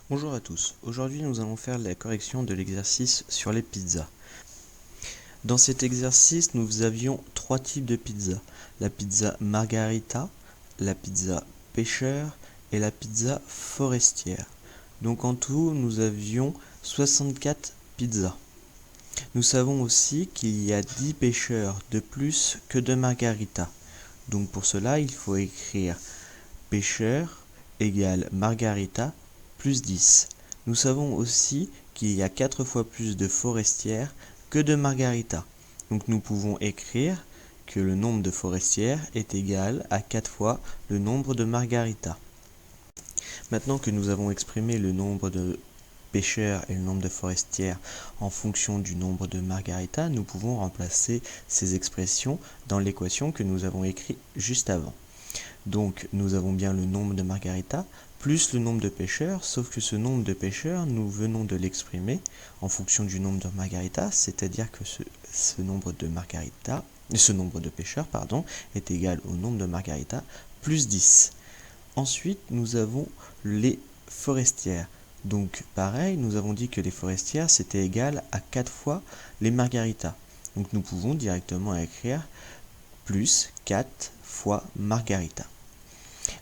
Bonjour à tous, aujourd'hui nous allons faire la correction de l'exercice sur les pizzas. Dans cet exercice, nous avions trois types de pizzas. La pizza margarita, la pizza pêcheur et la pizza forestière. Donc en tout, nous avions 64 pizzas. Nous savons aussi qu'il y a 10 pêcheurs de plus que de margarita. Donc pour cela, il faut écrire pêcheur égale margarita plus 10. Nous savons aussi qu'il y a 4 fois plus de forestières que de margarita. Donc nous pouvons écrire que le nombre de forestières est égal à 4 fois le nombre de margarita. Maintenant que nous avons exprimé le nombre de pêcheurs et le nombre de forestières en fonction du nombre de margarita, nous pouvons remplacer ces expressions dans l'équation que nous avons écrite juste avant. Donc nous avons bien le nombre de margarita plus le nombre de pêcheurs, sauf que ce nombre de pêcheurs, nous venons de l'exprimer en fonction du nombre de margarita, c'est-à-dire que ce nombre de pêcheurs est égal au nombre de margarita plus 10. Ensuite, nous avons les forestières. Donc pareil, nous avons dit que les forestières, c'était égal à 4 fois les margaritas. Donc nous pouvons directement écrire plus 4 fois margarita.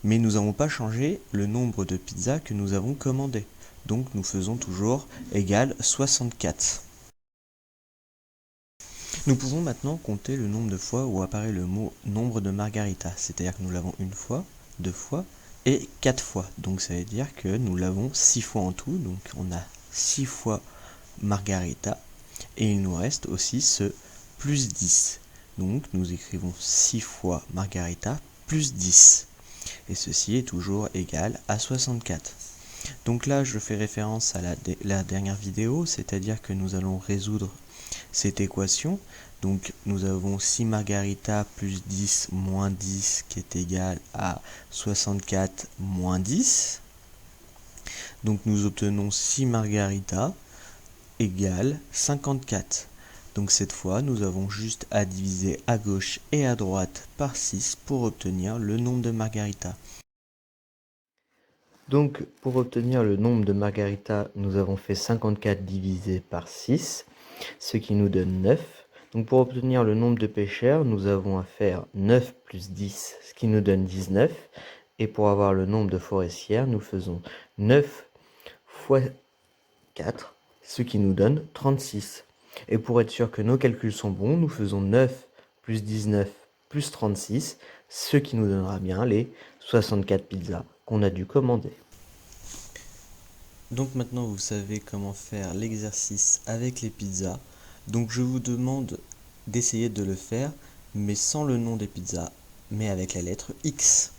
Mais nous n'avons pas changé le nombre de pizzas que nous avons commandé. Donc nous faisons toujours égal 64. Nous pouvons maintenant compter le nombre de fois où apparaît le mot nombre de margarita. C'est-à-dire que nous l'avons une fois, deux fois et 4 fois. Donc ça veut dire que nous l'avons 6 fois en tout. Donc on a 6 fois margarita. Et il nous reste aussi ce plus 10. Donc nous écrivons 6 fois margarita plus 10. Et ceci est toujours égal à 64. Donc là, je fais référence à la dernière vidéo, c'est-à-dire que nous allons résoudre cette équation. Donc nous avons 6 margarita plus 10 moins 10 qui est égal à 64 moins 10. Donc nous obtenons 6 margarita égale 54. Donc cette fois, nous avons juste à diviser à gauche et à droite par 6 pour obtenir le nombre de margarita. Donc pour obtenir le nombre de margarita, nous avons fait 54 divisé par 6, ce qui nous donne 9. Donc pour obtenir le nombre de pêcheurs, nous avons à faire 9 plus 10, ce qui nous donne 19. Et pour avoir le nombre de forestières, nous faisons 9 fois 4, ce qui nous donne 36. Et pour être sûr que nos calculs sont bons, nous faisons 9 plus 19 plus 36, ce qui nous donnera bien les 64 pizzas qu'on a dû commander. Donc maintenant vous savez comment faire l'exercice avec les pizzas. Donc je vous demande d'essayer de le faire, mais sans le nom des pizzas, mais avec la lettre X.